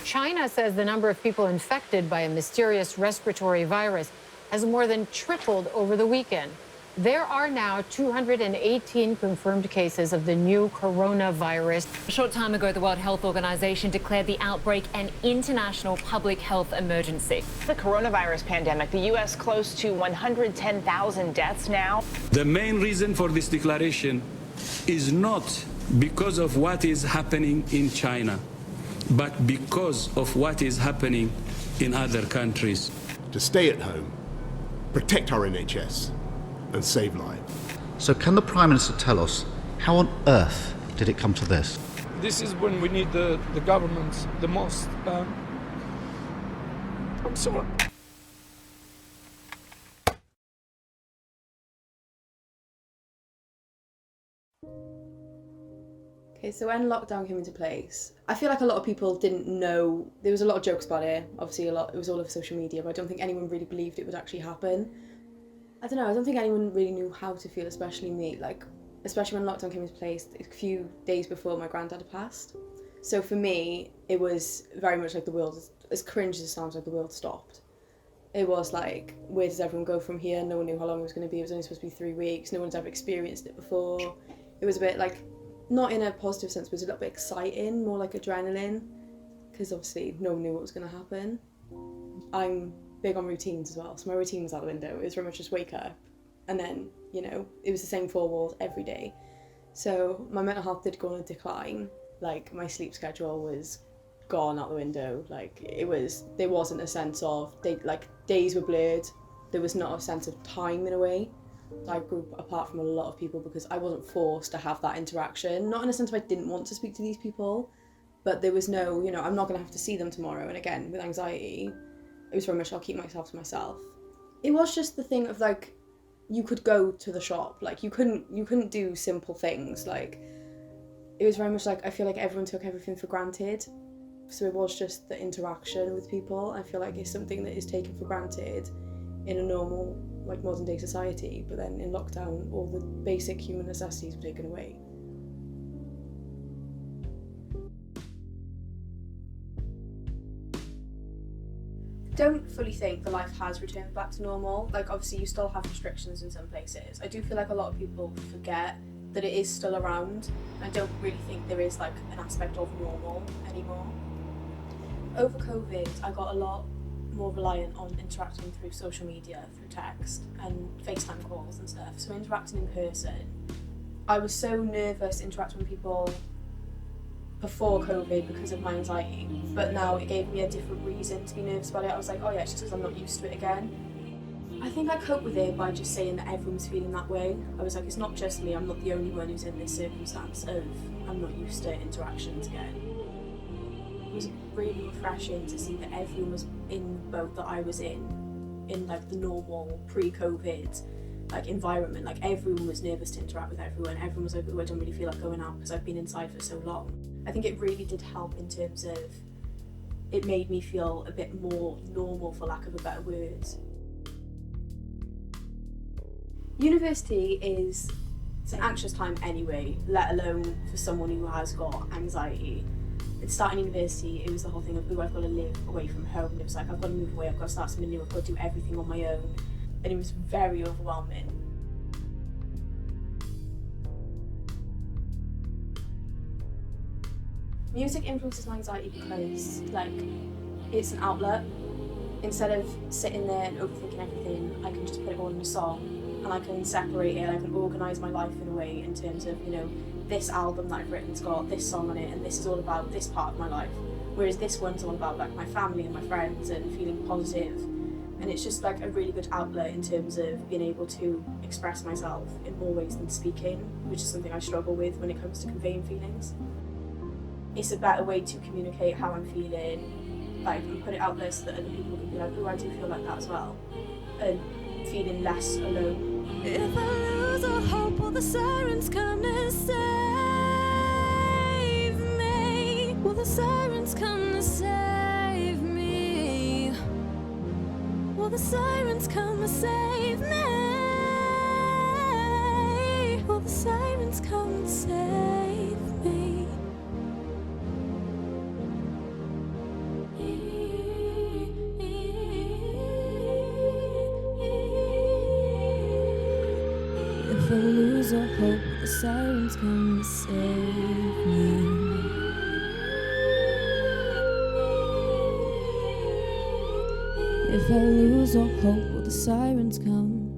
China says the number of people infected by a mysterious respiratory virus has more than tripled over the weekend. There are now 218 confirmed cases of the new coronavirus. A short time ago, the World Health Organization declared the outbreak an international public health emergency. The coronavirus pandemic, the U.S. close to 110,000 deaths now. The main reason for this declaration is not because of what is happening in China, but because of what is happening in other countries. To stay at home, protect our NHS, and save lives. So can the Prime Minister tell us how on earth did it come to this? This is when we need the government the most. I'm sorry. Okay, so when lockdown came into place, I feel like a lot of people didn't know. There was a lot of jokes about it. Obviously, it was all over social media, but I don't think anyone really believed it would actually happen. I don't know, I don't think anyone really knew how to feel, especially me, especially when lockdown came into place a few days before my granddad had passed. So for me, it was very much like the world, as cringe as it sounds, like the world stopped. It was like, where does everyone go from here? No one knew how long it was going to be. It was only supposed to be 3 weeks. No one's ever experienced it before. It was a bit like, not in a positive sense, but it was a little bit exciting, more like adrenaline, because obviously no one knew what was going to happen. I'm big on routines as well, so my routine was out the window. It was very much just wake up and then, it was the same four walls every day. So my mental health did go on a decline. Like, my sleep schedule was gone out the window. Like, there wasn't a sense of, days were blurred. There was not a sense of time in a way. I grew apart from a lot of people because I wasn't forced to have that interaction. Not in a sense of I didn't want to speak to these people, but there was no, I'm not gonna have to see them tomorrow. And again, with anxiety, it was very much, I'll keep myself to myself. It was just the thing of you could go to the shop, you couldn't do simple things. It was very much I feel like everyone took everything for granted. So it was just the interaction with people. I feel like it's something that is taken for granted in a normal, modern day society. But then in lockdown, all the basic human necessities were taken away. Don't fully think the life has returned back to normal. Obviously you still have restrictions in some places. I do feel like a lot of people forget that it is still around. I don't really think there is an aspect of normal anymore. Over COVID, I got a lot more reliant on interacting through social media, through text and FaceTime calls and stuff. So interacting in person, I was so nervous interacting with people before COVID because of my anxiety, but now it gave me a different reason to be nervous about it. I was like, oh yeah, it's just because I'm not used to it again. I think I coped with it by just saying that everyone's feeling that way. I was like, it's not just me, I'm not the only one who's in this circumstance of I'm not used to interactions again. It was really refreshing to see that everyone was in the boat that I was in the normal pre-COVID environment. Everyone was nervous to interact with everyone. Everyone was like, oh, I don't really feel like going out because I've been inside for so long. I think it really did help in terms of, it made me feel a bit more normal, for lack of a better word. University it's an anxious time anyway, let alone for someone who has got anxiety. At starting university, it was the whole thing of, I've got to live away from home. And it was I've got to move away, I've got to start something new, I've got to do everything on my own. And it was very overwhelming. Music influences my anxiety because, it's an outlet. Instead of sitting there and overthinking everything, I can just put it all in a song and I can separate it and I can organise my life in a way in terms of, this album that I've written's got this song on it and this is all about this part of my life. Whereas this one's all about my family and my friends and feeling positive. And it's just a really good outlet in terms of being able to express myself in more ways than speaking, which is something I struggle with when it comes to conveying feelings. It's a better way to communicate how I'm feeling, and put it out there so that other people can be like, oh, I do feel like that as well, and feeling less alone. If I lose all hope, will the sirens come to save me? Will the sirens come to save me? Will the sirens come to save me? Will the sirens come to save me? If I lose all hope, the sirens come to save me. If I lose all hope, will the sirens come